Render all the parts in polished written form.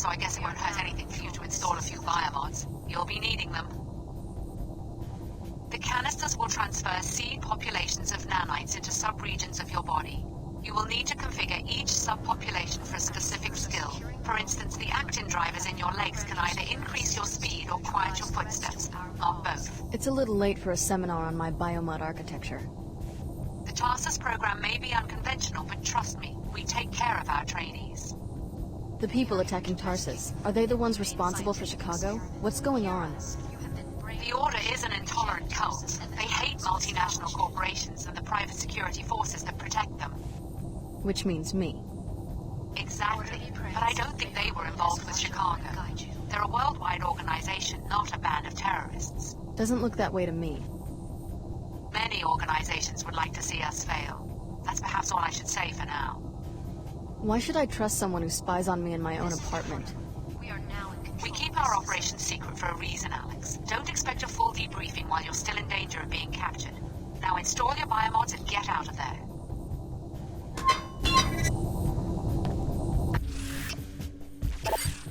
so I guess it won't hurt anything for you to install a few biomods. You'll be needing them. The canisters will transfer seed populations of nanites into subregions of your body. You will need to configure each subpopulation for a specific skill. For instance, the actin drivers in your legs can either increase your speed or quiet your footsteps, not both. It's a little late for a seminar on my biomod architecture. The Tarsus program may be unconventional, but trust me, we take care of our trainees. The people attacking Tarsus, are they the ones responsible for Chicago? What's going on? The Order is an intolerant cult. They hate multinational corporations and the private security forces that protect them. Which means me. Exactly, but I don't think they were involved with Chicago. They're a worldwide organization, not a band of terrorists. Doesn't look that way to me. Many organizations would like to see us fail. That's perhaps all I should say for now. Why should I trust someone who spies on me in my own apartment? We keep our operations secret for a reason, Alex. Don't expect a full debriefing while you're still in danger of being captured. Now install your biomods and get out of there.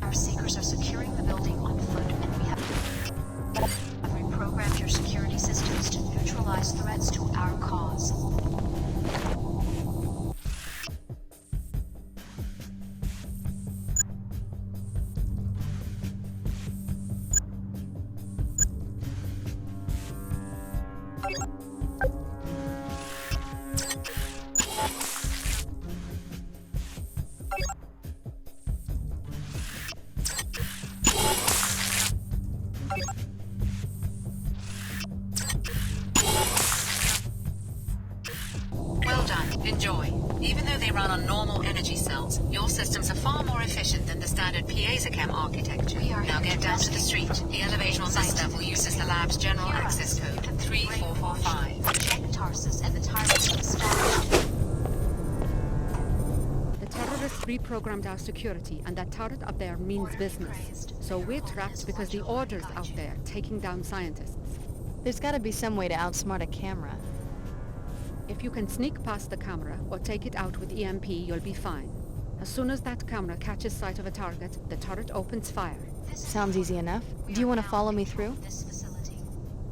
Our seekers are securing the building on foot, and we have reprogrammed your security systems to neutralize threats to our cause. Enjoy. Even though they run on normal energy cells, your systems are far more efficient than the standard Piezochem architecture. Now get down to the street. The elevator on this level uses the lab's general access code, 3445. Check Tarsus and the tyrants established. The terrorists reprogrammed our security, and that turret up there means business. So we're trapped because the Order's out there, taking down scientists. There's gotta be some way to outsmart a camera. If you can sneak past the camera or take it out with EMP, you'll be fine. As soon as that camera catches sight of a target, the turret opens fire. Sounds easy enough. Do you want to follow me through?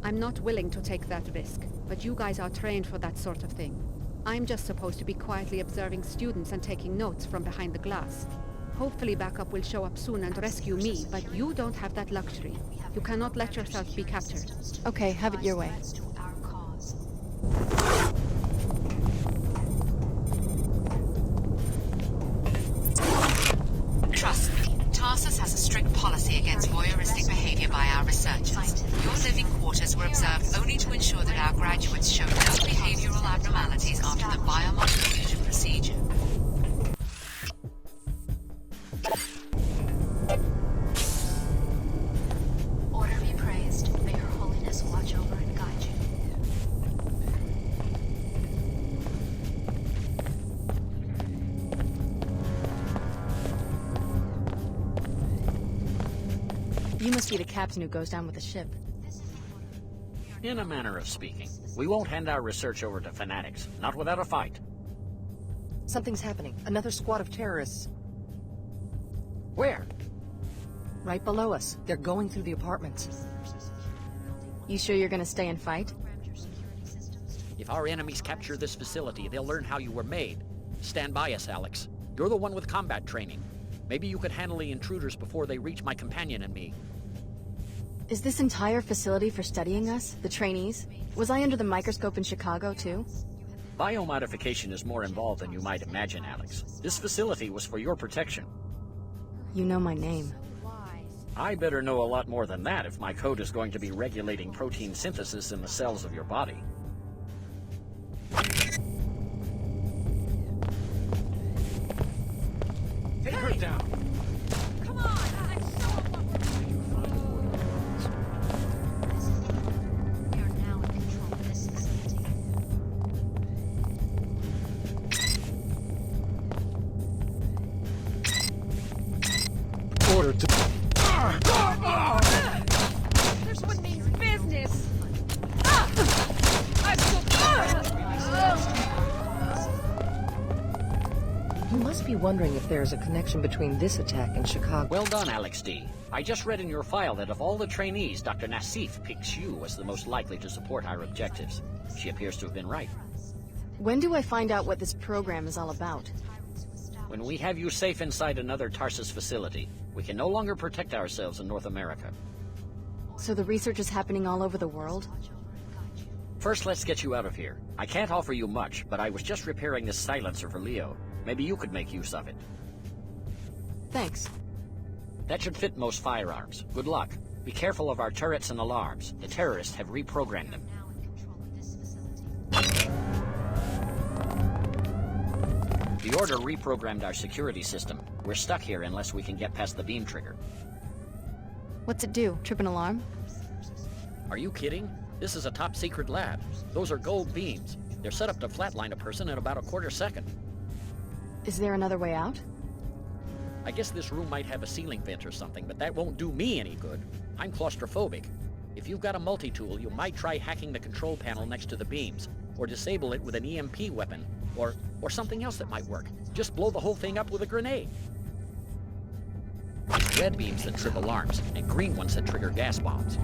I'm not willing to take that risk, but you guys are trained for that sort of thing. I'm just supposed to be quietly observing students and taking notes from behind the glass. Hopefully backup will show up soon and rescue me, but you don't have that luxury. You cannot let yourself be captured. Okay, have it your way. Trust me, Tarsus has a strict policy against voyeuristic behavior by our researchers. Your living quarters were observed only to ensure that our graduates showed no behavioral abnormalities after the biomod fusion procedure. Order be praised. May Her Holiness watch over and guide you. You must be the captain who goes down with the ship. In a manner of speaking. We won't hand our research over to fanatics, not without a fight. Something's happening. Another squad of terrorists. Where? Right below us. They're going through the apartments. You sure you're gonna stay and fight? If our enemies capture this facility, they'll learn how you were made. Stand by us, Alex. You're the one with combat training. Maybe you could handle the intruders before they reach my companion and me. Is this entire facility for studying us, the trainees? Was I under the microscope in Chicago, too? Biomodification is more involved than you might imagine, Alex. This facility was for your protection. You know my name. I better know a lot more than that if my code is going to be regulating protein synthesis in the cells of your body. Take her down! Come on! I'm so We are now in control of this facility. Order to... This one means business! I'm so... You must be wondering if there is a connection between this attack and Chicago. Well done, Alex D. I just read in your file that of all the trainees, Dr. Nassif picks you as the most likely to support our objectives. She appears to have been right. When do I find out what this program is all about? When we have you safe inside another Tarsus facility, we can no longer protect ourselves in North America. So the research is happening all over the world? First, let's get you out of here. I can't offer you much, but I was just repairing this silencer for Leo. Maybe you could make use of it. Thanks. That should fit most firearms. Good luck. Be careful of our turrets and alarms. The terrorists have reprogrammed them. The Order reprogrammed our security system. We're stuck here unless we can get past the beam trigger. What's it do? Trip an alarm? Are you kidding? This is a top-secret lab. Those are gold beams. They're set up to flatline a person in about a quarter second. Is there another way out? I guess this room might have a ceiling vent or something, but that won't do me any good. I'm claustrophobic. If you've got a multi-tool, you might try hacking the control panel next to the beams, or disable it with an EMP weapon, or something else that might work. Just blow the whole thing up with a grenade. It's red beams that trip alarms, and green ones that trigger gas bombs.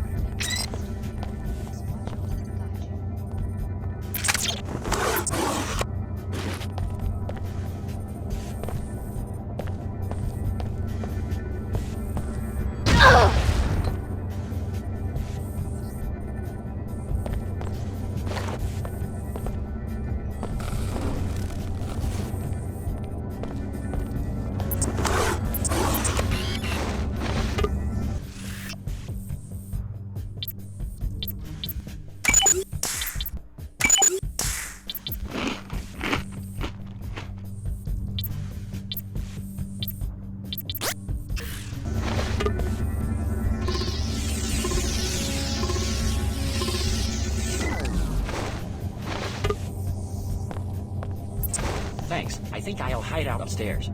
Thanks. I think I'll hide out upstairs.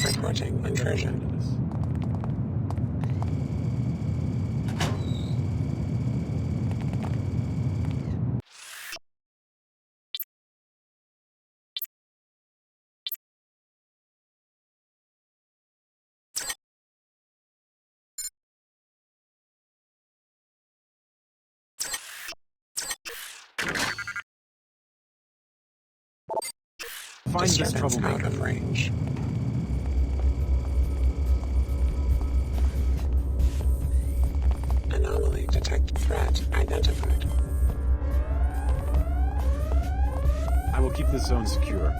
Reporting incursion. Find this troublemaker. Out of range. Anomaly detect. Threat identified. I will keep this zone secure.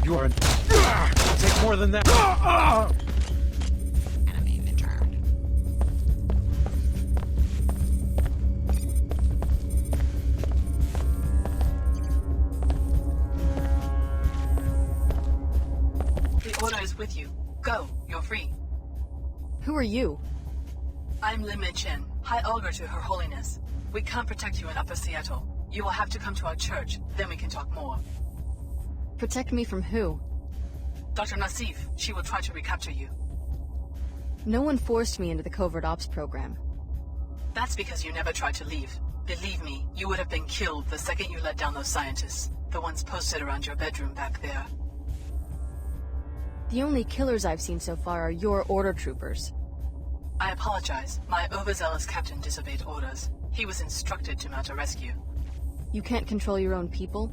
You are I'll take more than that. Enemy returned. The Order is with you. Go. You're free. Who are you? I'm Lin Chen, High Augur to Her Holiness. We can't protect you in Upper Seattle. You will have to come to our church, then we can talk more. Protect me from who? Dr. Nassif, she will try to recapture you. No one forced me into the covert ops program. That's because you never tried to leave. Believe me, you would have been killed the second you let down those scientists. The ones posted around your bedroom back there. The only killers I've seen so far are your order troopers. I apologize. My overzealous captain disobeyed orders. He was instructed to mount a rescue. You can't control your own people?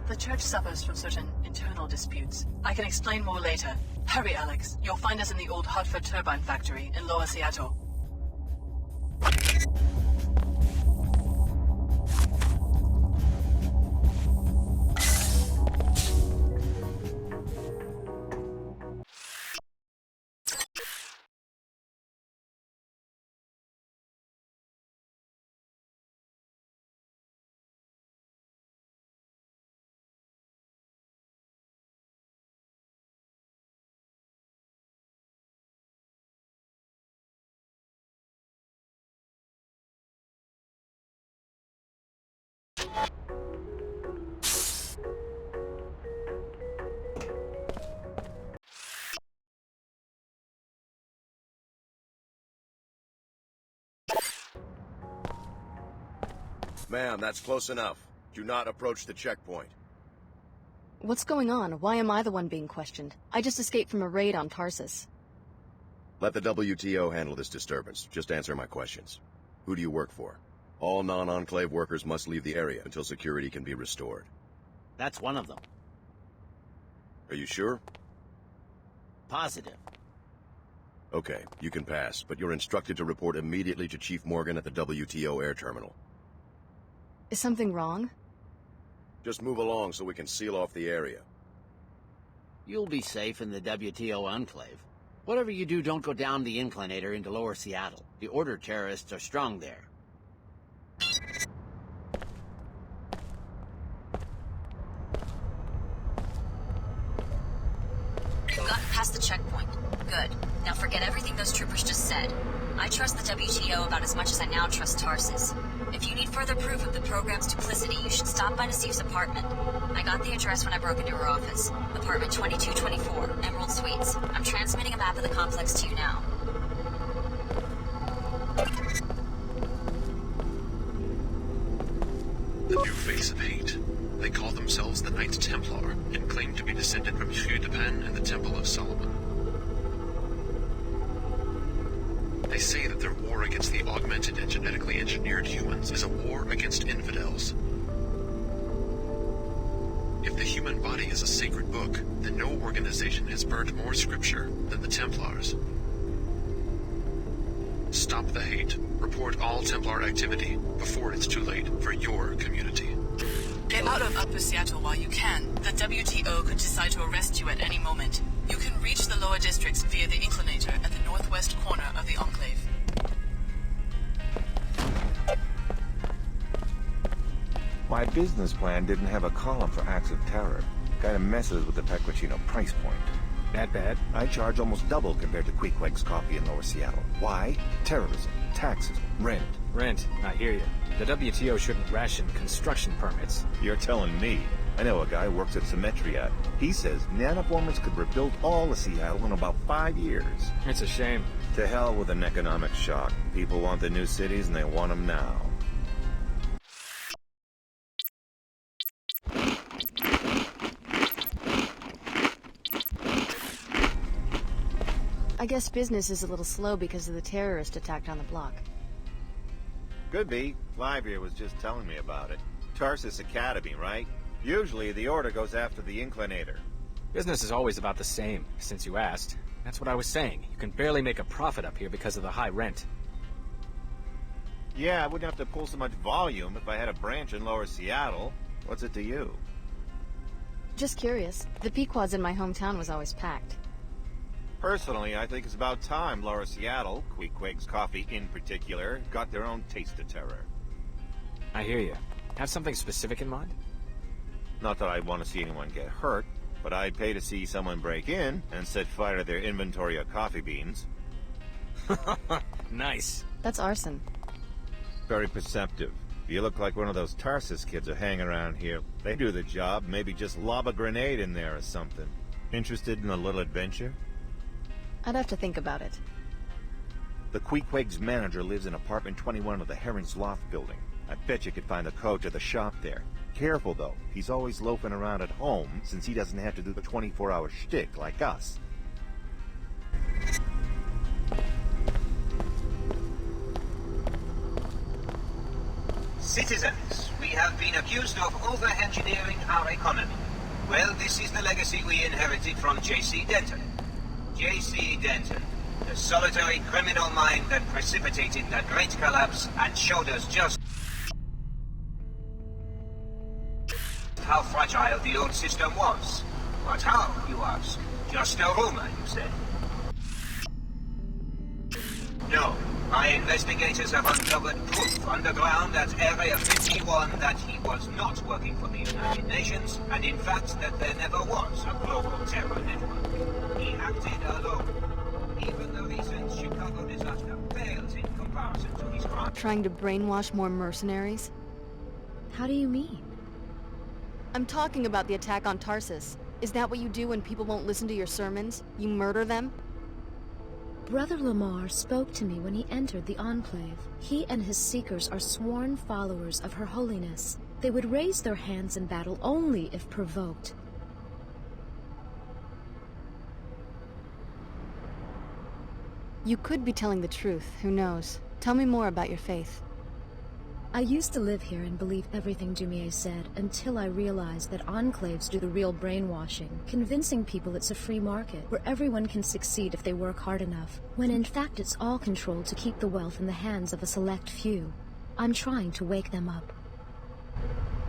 The church suffers from certain internal disputes. I can explain more later. Hurry, Alex. You'll find us in the old Hartford turbine factory in Lower Seattle. Ma'am, that's close enough. Do not approach the checkpoint. What's going on? Why am I the one being questioned? I just escaped from a raid on Tarsus. Let the WTO handle this disturbance. Just answer my questions. Who do you work for? All non-Enclave workers must leave the area until security can be restored. That's one of them. Are you sure? Positive. Okay, you can pass, but you're instructed to report immediately to Chief Morgan at the WTO air terminal. Is something wrong? Just move along so we can seal off the area. You'll be safe in the WTO Enclave. Whatever you do, don't go down the inclinator into Lower Seattle. The Order terrorists are strong there. We've gotten past the checkpoint. Good. Now forget everything those troopers just said. I trust the WTO about as much as I now trust Tarsus. If you need further proof of the program's duplicity, you should stop by Nassif's apartment. I got the address when I broke into her office. Apartment 2224, Emerald Suites. I'm transmitting a map of the complex to you now. The new face of hate. They call themselves the Knights Templar and claim to be descended from Hugh de Pen and the Temple of Solomon. They say that their war against the augmented and genetically engineered humans is a war against infidels. If the human body is a sacred book, then no organization has burned more scripture than the Templars. Stop the hate. Report all Templar activity before it's too late for your community. Get out of Upper Seattle while you can. The WTO could decide to arrest you at any moment. You can reach the lower districts via the inclinator at the northwest corner of the Enclave. My business plan didn't have a column for acts of terror. Kinda messes with the Pecorino price point. That bad? I charge almost double compared to Queequeg's Coffee in Lower Seattle. Why? Terrorism, taxes, rent. Rent, I hear you. The WTO shouldn't ration construction permits. You're telling me. I know a guy who works at Symmetria. He says nanoformers could rebuild all of Seattle in about 5 years. It's a shame. To hell with an economic shock. People want the new cities and they want them now. I guess business is a little slow because of the terrorist attack on the block. Could be. Clive here was just telling me about it. Tarsus Academy, right? Usually the Order goes after the inclinator. Business is always about the same, since you asked. That's what I was saying. You can barely make a profit up here because of the high rent. Yeah, I wouldn't have to pull so much volume if I had a branch in Lower Seattle. What's it to you? Just curious. The Pequod's in my hometown was always packed. Personally, I think it's about time Lower Seattle, Queequeg's Coffee in particular, got their own taste of terror. I hear you. Have something specific in mind? Not that I want to see anyone get hurt, but I'd pay to see someone break in and set fire to their inventory of coffee beans. Nice. That's arson. Very perceptive. If you look like one of those Tarsus kids who hang around here, they do the job, maybe just lob a grenade in there or something. Interested in a little adventure? I'd have to think about it. The Queequeg's manager lives in apartment 21 of the Heron's Loft building. I bet you could find the code to the shop there. Careful, though. He's always loafing around at home, since he doesn't have to do the 24-hour shtick like us. Citizens, we have been accused of over-engineering our economy. Well, this is the legacy we inherited from J.C. Denton. J.C. Denton, the solitary criminal mind that precipitated the Great Collapse and showed us just how fragile the old system was. But how, you ask? Just a rumor, you say? No. My investigators have uncovered proof underground at Area 51 that he was not working for the United Nations, and in fact that there never was a global terror network. He acted alone. Even the recent Chicago disaster pales in comparison to his crime. Trying to brainwash more mercenaries? How do you mean? I'm talking about the attack on Tarsus. Is that what you do when people won't listen to your sermons? You murder them? Brother Lamar spoke to me when he entered the Enclave. He and his seekers are sworn followers of Her Holiness. They would raise their hands in battle only if provoked. You could be telling the truth, who knows? Tell me more about your faith. I used to live here and believe everything Dumier said until I realized that enclaves do the real brainwashing, convincing people it's a free market where everyone can succeed if they work hard enough, when in fact it's all controlled to keep the wealth in the hands of a select few. I'm trying to wake them up.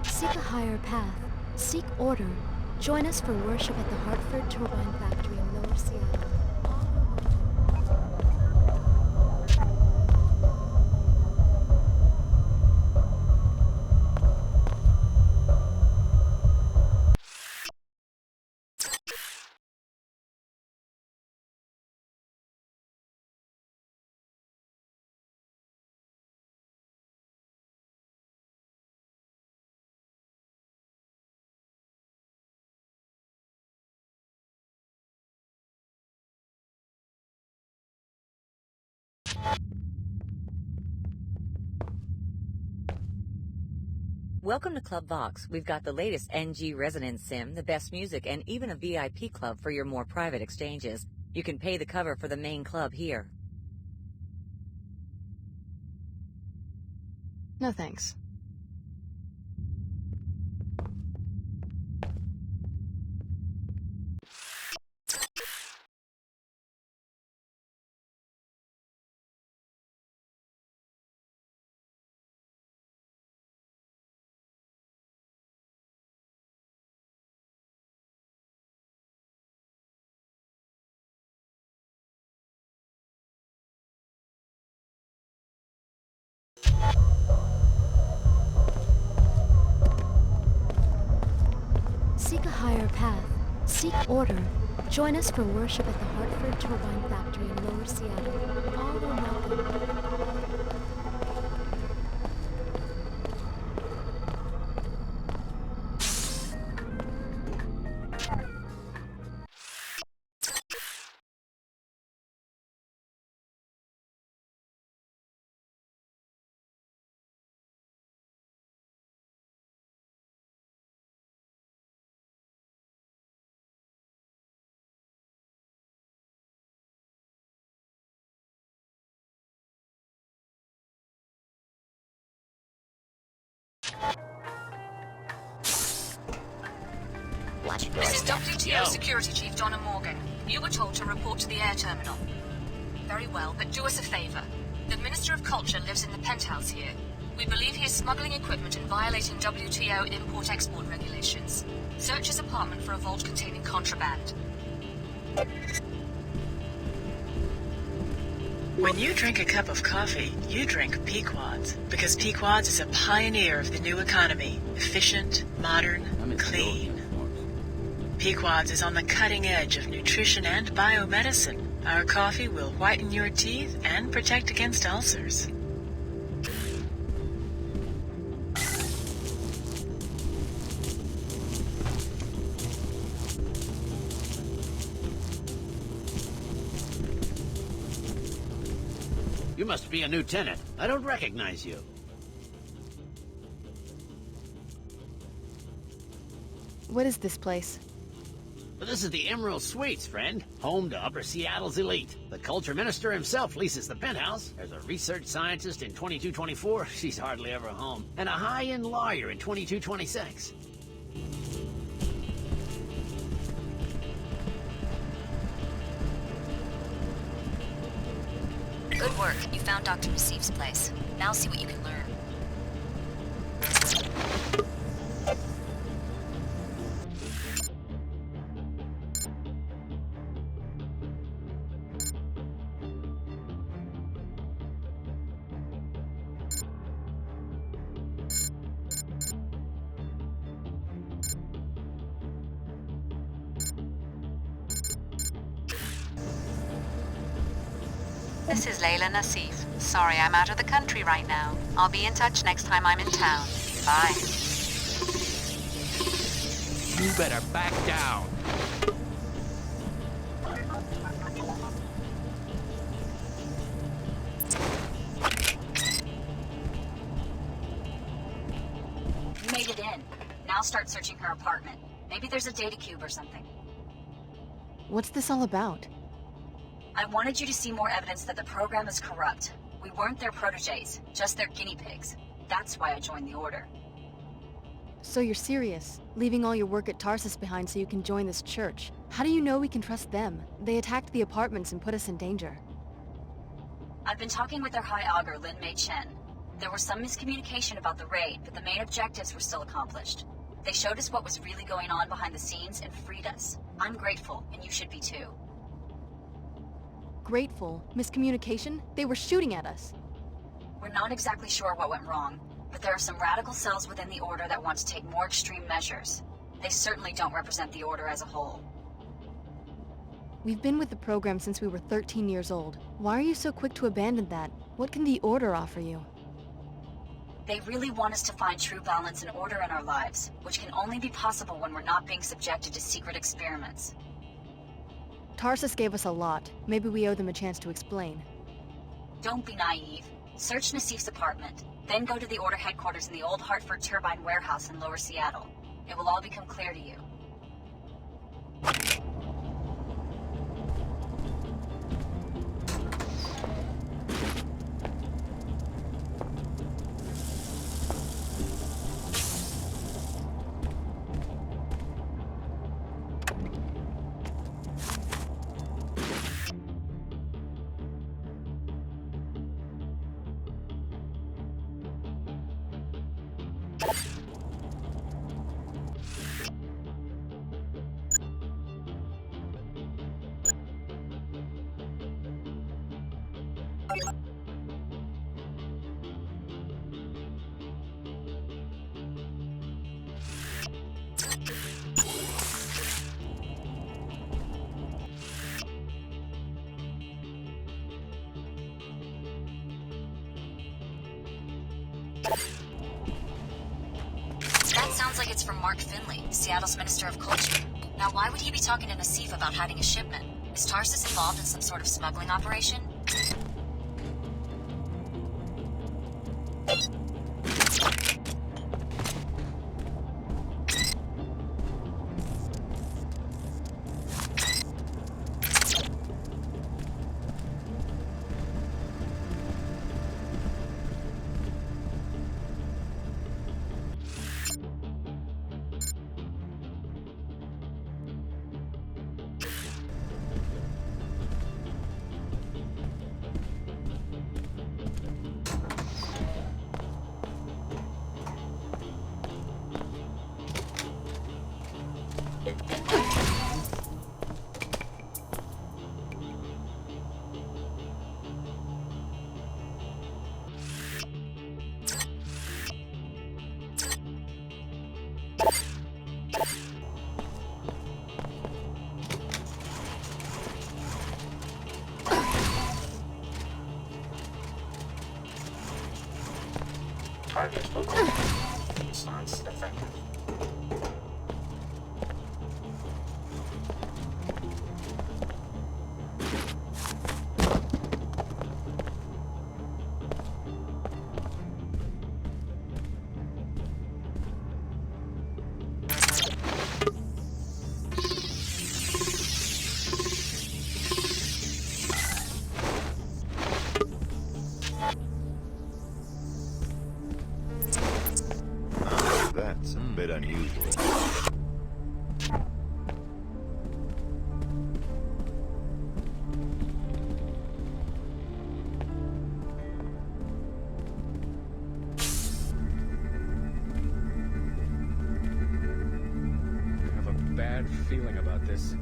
Seek a higher path. Seek order. Join us for worship at the Hartford Turbine Factory in Lower Seattle. Welcome to Club Vox. We've got the latest NG Resonance Sim, the best music, and even a VIP club for your more private exchanges. You can pay the cover for the main club here. No thanks. Seek a higher path. Seek order. Join us for worship at the Hartford Turbine Factory in Lower Seattle. All are welcome. This is WTO Security Chief Donna Morgan. You were told to report to the air terminal. Very well, but do us a favor. The Minister of Culture lives in the penthouse here. We believe he is smuggling equipment and violating WTO import-export regulations. Search his apartment for a vault containing contraband. When you drink a cup of coffee, you drink Pequod's, because Pequod's is a pioneer of the new economy. Efficient, modern, clean. Pequod's is on the cutting edge of nutrition and biomedicine. Our coffee will whiten your teeth and protect against ulcers. You must be a new tenant. I don't recognize you. What is this place? But this is the Emerald Suites, friend. Home to Upper Seattle's elite. The culture minister himself leases the penthouse. There's a research scientist in 2224. She's hardly ever home. And a high-end lawyer in 2226. Good work. You found Dr. Nassif's place. Now see what you can learn. This is Layla Nassif. Sorry, I'm out of the country right now. I'll be in touch next time I'm in town. Bye. You better back down. You made it in. Now start searching her apartment. Maybe there's a data cube or something. What's this all about? I wanted you to see more evidence that the program is corrupt. We weren't their protégés, just their guinea pigs. That's why I joined the Order. So you're serious, leaving all your work at Tarsus behind so you can join this church. How do you know we can trust them? They attacked the apartments and put us in danger. I've been talking with their High Augur, Lin Mei Chen. There was some miscommunication about the raid, but the main objectives were still accomplished. They showed us what was really going on behind the scenes and freed us. I'm grateful, and you should be too. Grateful? Miscommunication? They were shooting at us. We're not exactly sure what went wrong, but there are some radical cells within the Order that want to take more extreme measures. They certainly don't represent the Order as a whole. We've been with the program since we were 13 years old. Why are you so quick to abandon that? What can the Order offer you? They really want us to find true balance and order in our lives, which can only be possible when we're not being subjected to secret experiments. Tarsus gave us a lot. Maybe we owe them a chance to explain. Don't be naive. Search Nassif's apartment, then go to the Order headquarters in the old Hartford Turbine warehouse in Lower Seattle. It will all become clear to you. That sounds like it's from Mark Finley, Seattle's Minister of Culture. Now, why would he be talking to Nassif about hiding a shipment? Is Tarsus involved in some sort of smuggling operation? unusual. I have a bad feeling about this.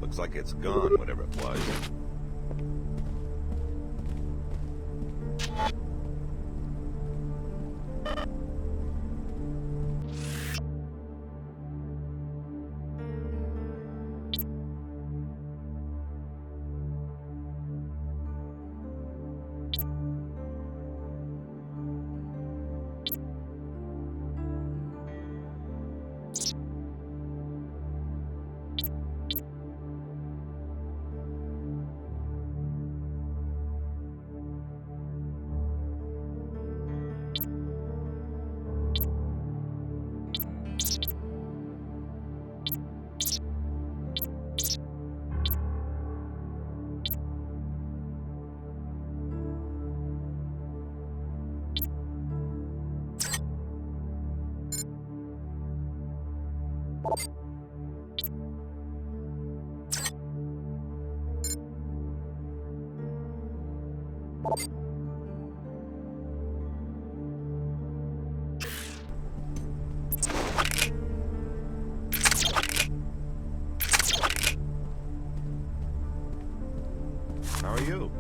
Looks like it's gone, whatever it was. How are you?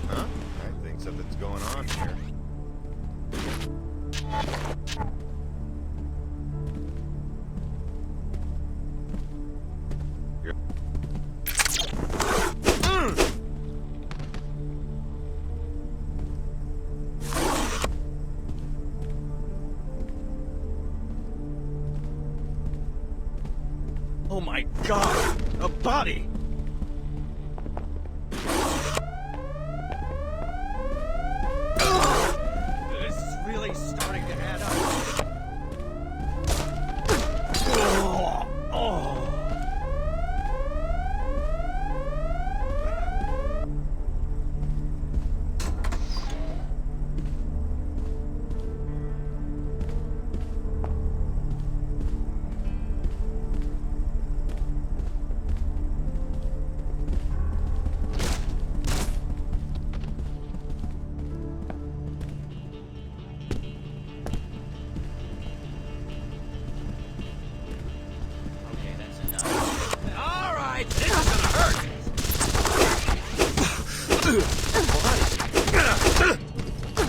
Huh? I think something's going on here. Oh my god! A body! This is really starting to add up. Oh.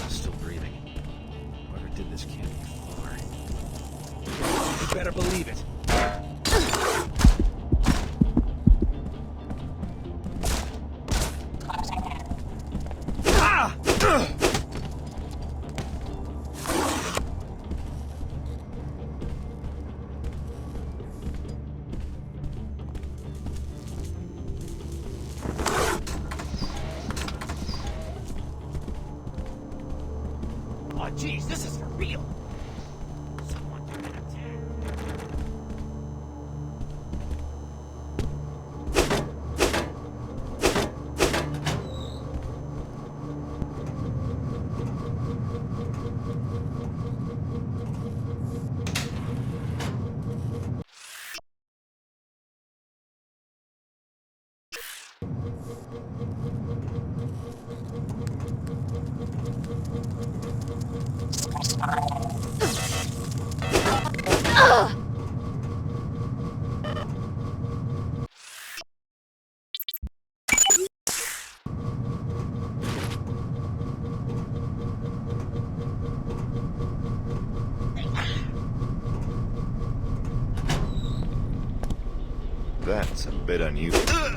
Still breathing. Whoever did this can't be far. You better believe it. Ah! Oh, jeez, this is for real. Someone took an attack. That's a bit unusual.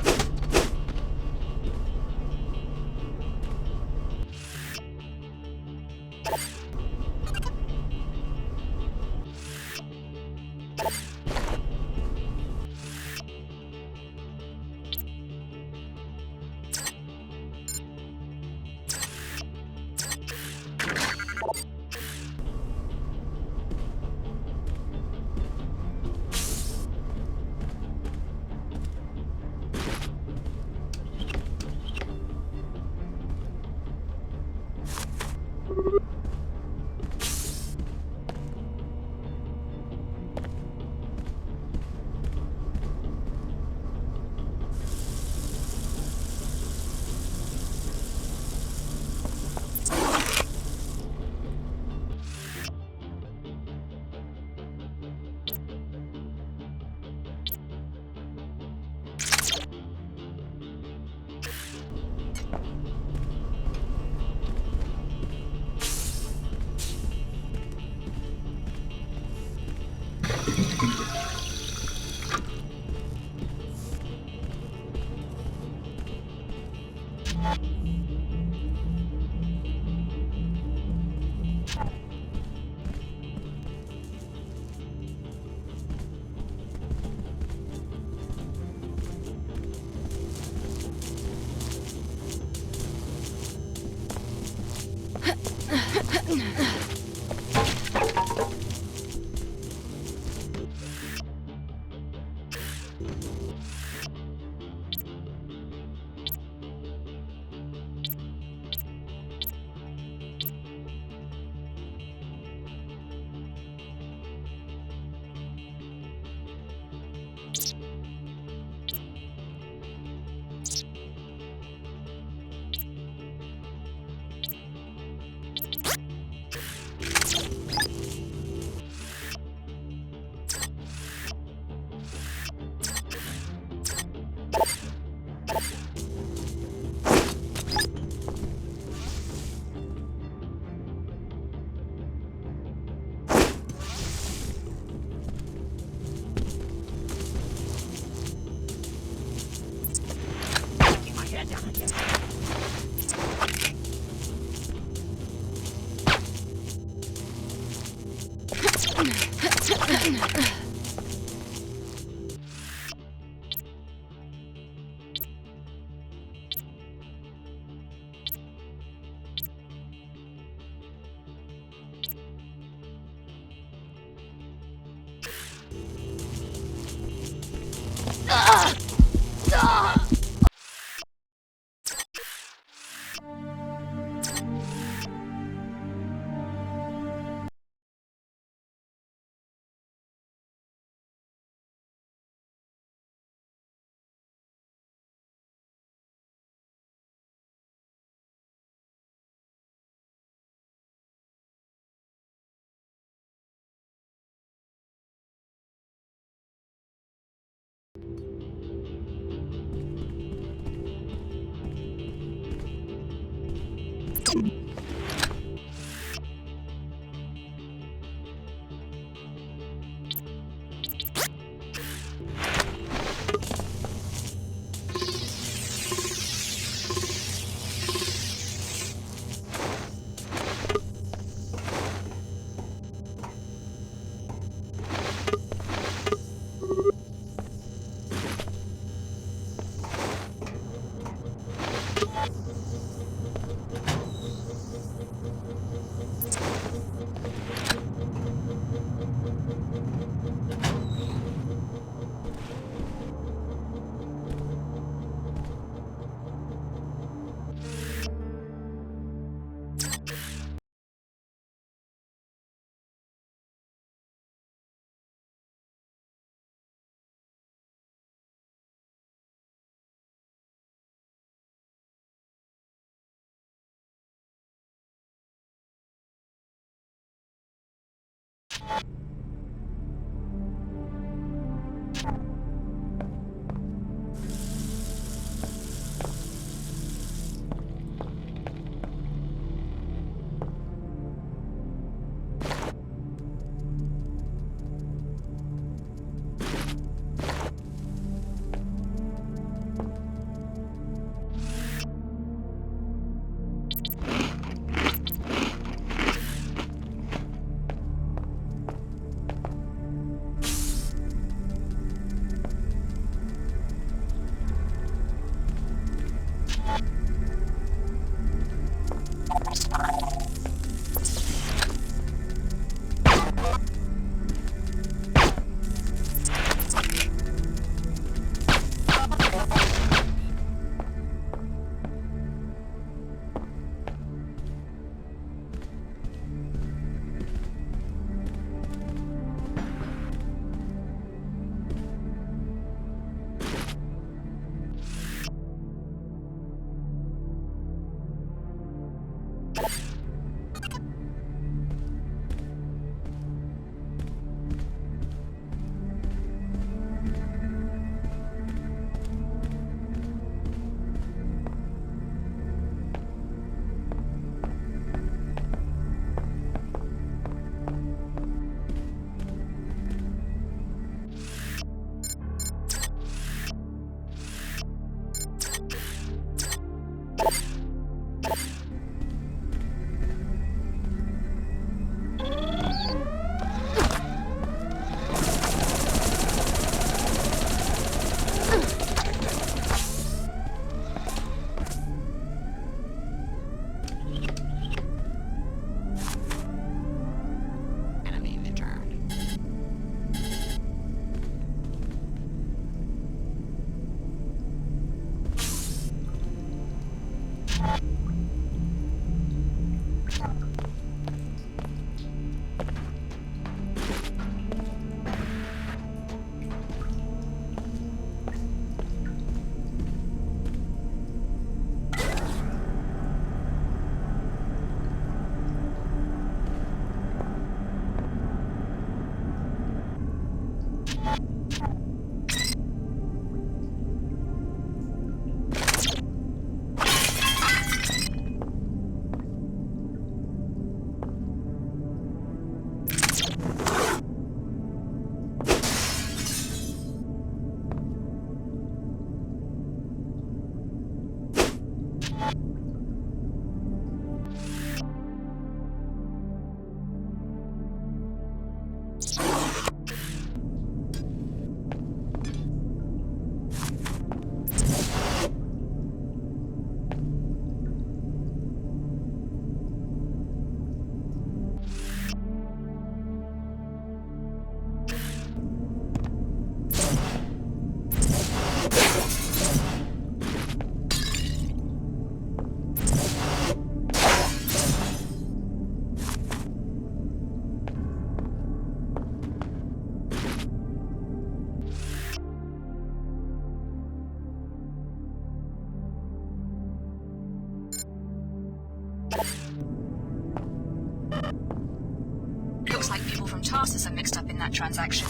Tarsus are mixed up in that transaction.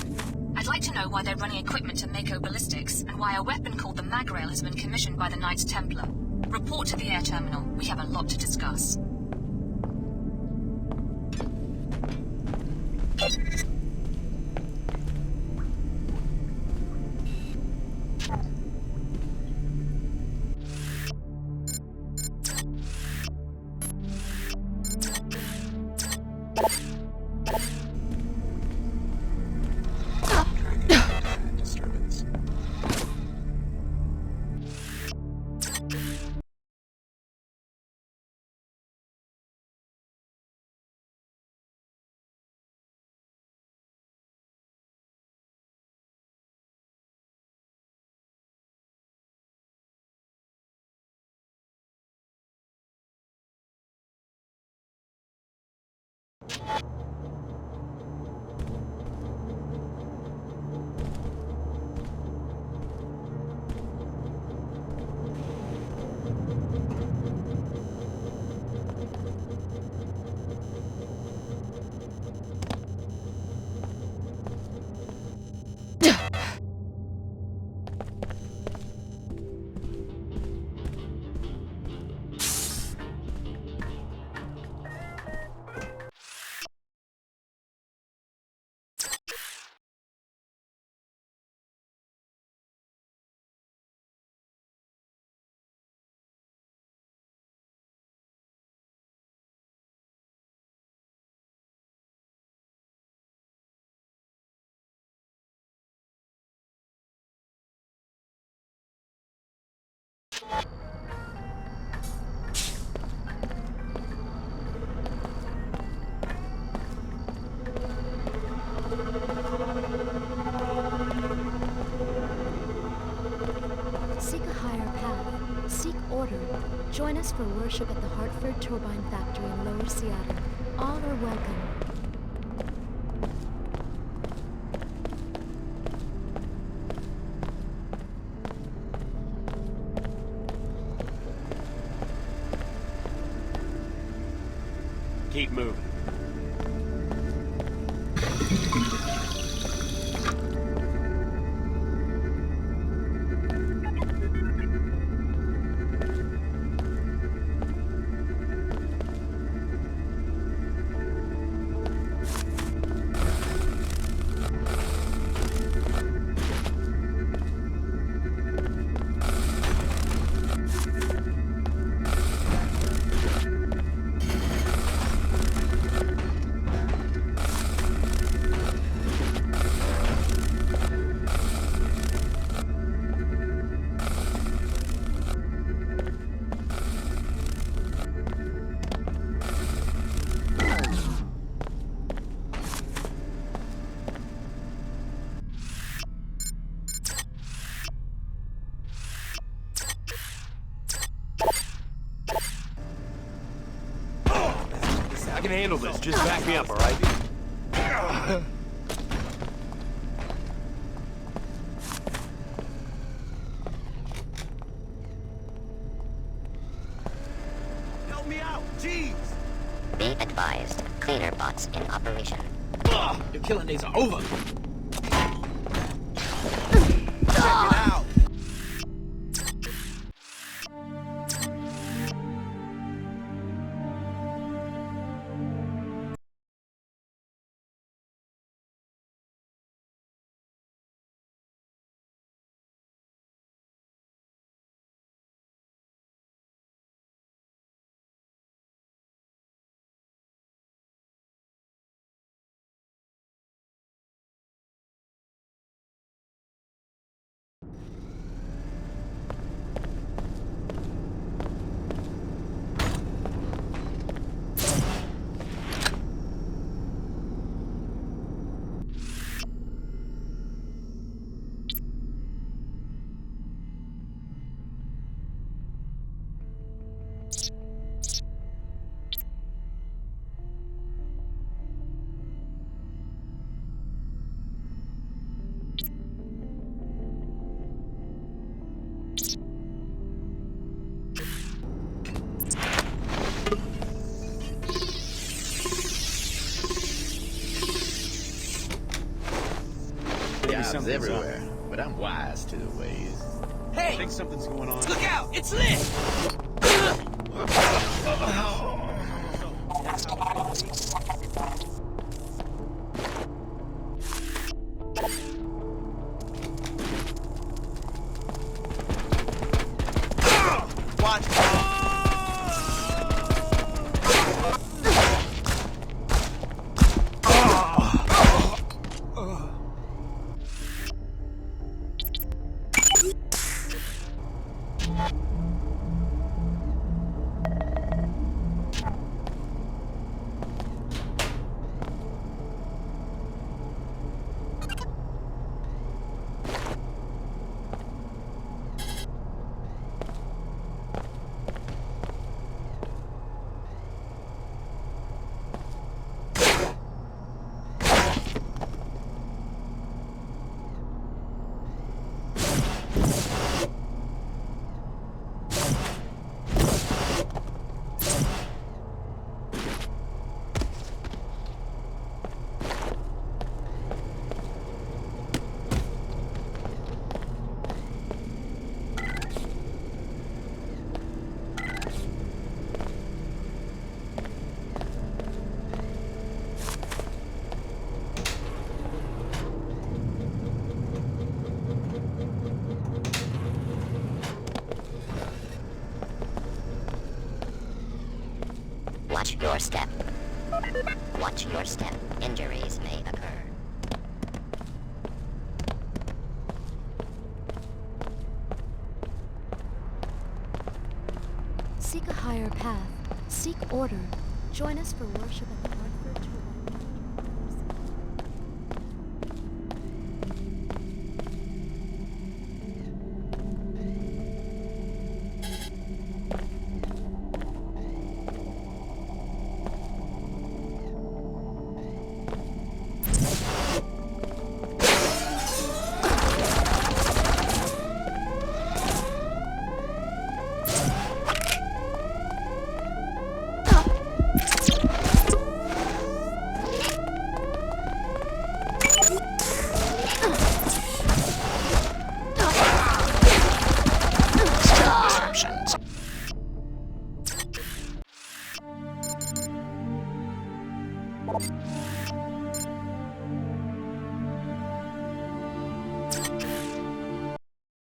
I'd like to know why they're running equipment to Mako ballistics, and why a weapon called the Magrail has been commissioned by the Knights Templar. Report to the air terminal. We have a lot to discuss. Disturbance. Seek a higher path. Seek order. Join us for worship at the Hartford Turbine Factory in Lower Seattle. All are welcome. Keep moving. I can handle this. Just back me up, all right? Help me out! Jeez! Be advised, cleaner bots in operation. Your killing days are over. Check it out! Jobs everywhere, but I'm wise to the ways. Hey! I think something's going on. Look out! It's lit! Watch. Watch your step. Watch your step. Injuries may occur. Seek a higher path. Seek order. Join us for worship at the Hartford Turbine. Options.